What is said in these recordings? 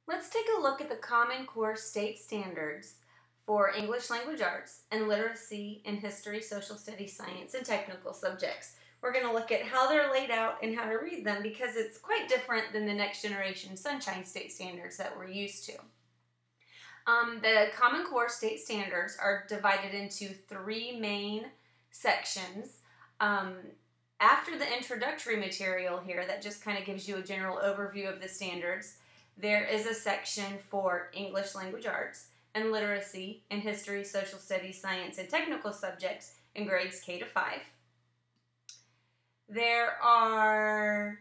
Let's take a look at the Common Core state standards for English language arts and literacy in history, social studies, science, and technical subjects. We're going to look at how they're laid out and how to read them because it's quite different than the next generation Sunshine state standards that we're used to. The Common Core state standards are divided into three main sections. After the introductory material here that just kind of gives you a general overview of the standards, there is a section for English language arts and literacy in history, social studies, science, and technical subjects in grades K to 5. There are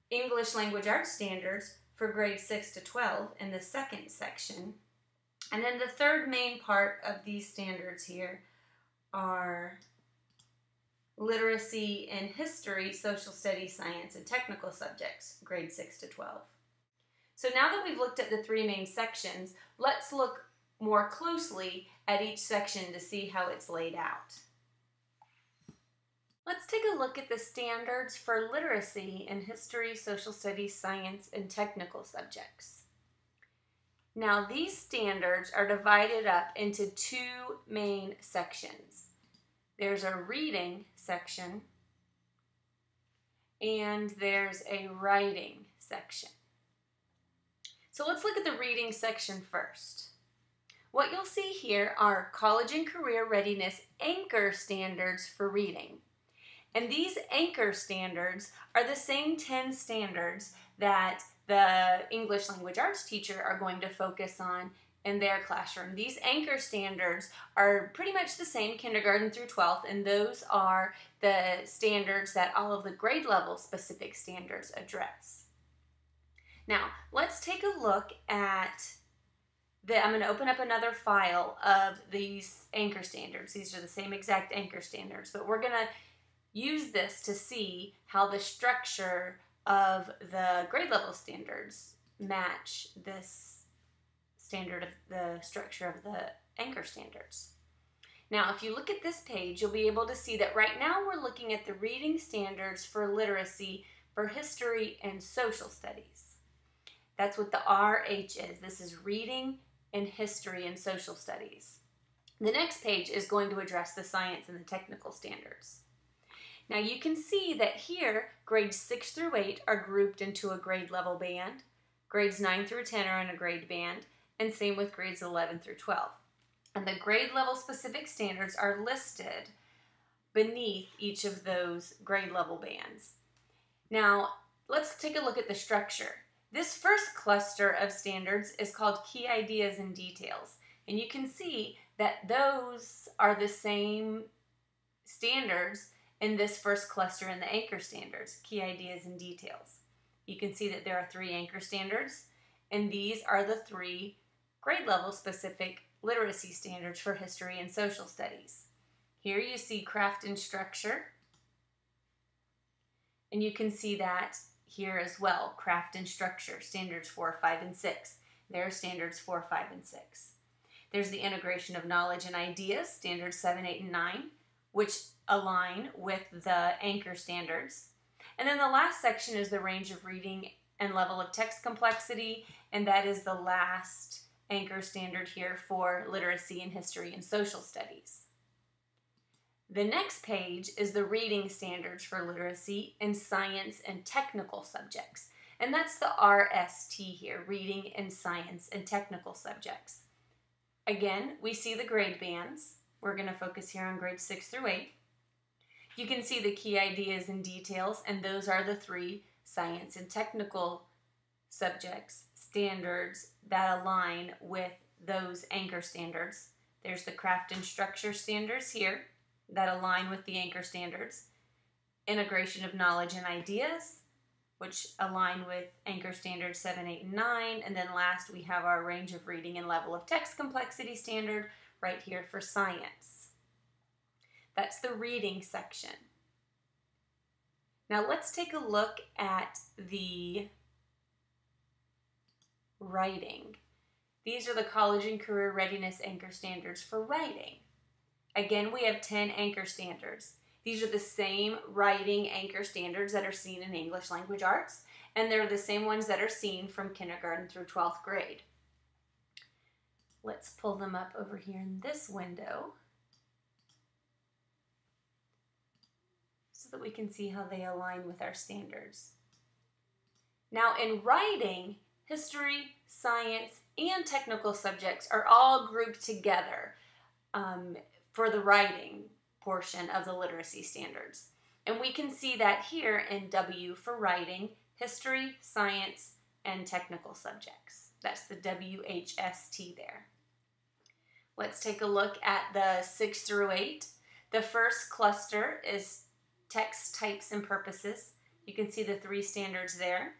English language arts standards for grades 6 to 12 in the second section. And then the third main part of these standards here are literacy in history, social studies, science, and technical subjects, grades 6 to 12. So now that we've looked at the three main sections, let's look more closely at each section to see how it's laid out. Let's take a look at the standards for literacy in history, social studies, science, and technical subjects. Now these standards are divided up into two main sections. There's a reading section and there's a writing section. So let's look at the reading section first. What you'll see here are college and career readiness anchor standards for reading. And these anchor standards are the same 10 standards that the English language arts teacher are going to focus on in their classroom. These anchor standards are pretty much the same kindergarten through 12th, and those are the standards that all of the grade level specific standards address. Now, let's take a look at I'm going to open up another file of these anchor standards. These are the same exact anchor standards, but we're going to use this to see how the structure of the grade level standards match this standard of the structure of the anchor standards. Now, if you look at this page, you'll be able to see that right now we're looking at the reading standards for literacy for history and social studies. That's what the RH is. This is reading and history and social studies. The next page is going to address the science and the technical standards. Now you can see that here grades 6 through 8 are grouped into a grade level band, grades 9 through 10 are in a grade band, and same with grades 11 through 12. And the grade level specific standards are listed beneath each of those grade level bands. Now, let's take a look at the structure. This first cluster of standards is called Key Ideas and Details. And you can see that those are the same standards in this first cluster in the anchor standards, Key Ideas and Details. You can see that there are 3 anchor standards, and these are the 3 grade level specific literacy standards for history and social studies. Here you see craft and structure, and you can see that here as well, craft and structure, standards 4, 5, and 6. There are standards 4, 5, and 6. There's the integration of knowledge and ideas, standards 7, 8, and 9, which align with the anchor standards. And then the last section is the range of reading and level of text complexity, and that is the last anchor standard here for literacy in history and social studies. The next page is the reading standards for literacy in science and technical subjects, and that's the RST here, reading in science and technical subjects. Again, we see the grade bands. We're going to focus here on grades 6 through 8. You can see the key ideas and details, and those are the 3 science and technical subjects standards that align with those anchor standards. There's the craft and structure standards here that align with the anchor standards. Integration of knowledge and ideas, which align with anchor standards 7, 8, and 9. And then last we have our range of reading and level of text complexity standard right here for science. That's the reading section. Now let's take a look at the writing. These are the college and career readiness anchor standards for writing. Again, we have 10 anchor standards. These are the same writing anchor standards that are seen in English language arts, and they're the same ones that are seen from kindergarten through 12th grade. Let's pull them up over here in this window so that we can see how they align with our standards. Now in writing, history, science, and technical subjects are all grouped together for the writing portion of the literacy standards. And we can see that here in W for writing, history, science, and technical subjects. That's the WHST there. Let's take a look at the 6 through 8. The first cluster is text types and purposes. You can see the 3 standards there.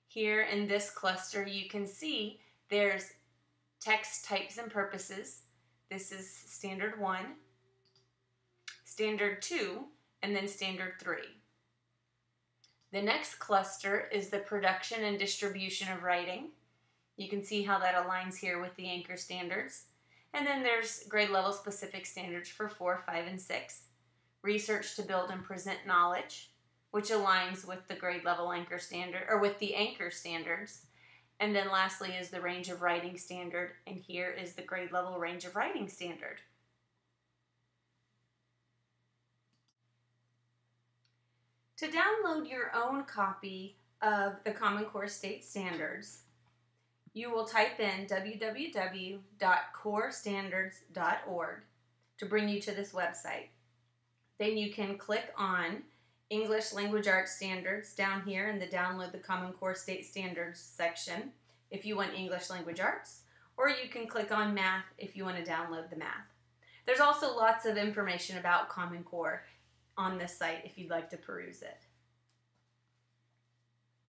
Here in this cluster, you can see there's text types and purposes. This is standard 1, standard 2, and then standard 3. The next cluster is the production and distribution of writing. You can see how that aligns here with the anchor standards. And then there's grade level specific standards for 4, 5, and 6. Research to build and present knowledge, which aligns with the grade level anchor standard, or with the anchor standards. And then lastly is the range of writing standard, and here is the grade level range of writing standard. To download your own copy of the Common Core State Standards, you will type in www.corestandards.org to bring you to this website. Then you can click on English Language Arts Standards down here in the Download the Common Core State Standards section if you want English Language Arts, or you can click on Math if you want to download the math. There's also lots of information about Common Core on this site if you'd like to peruse it.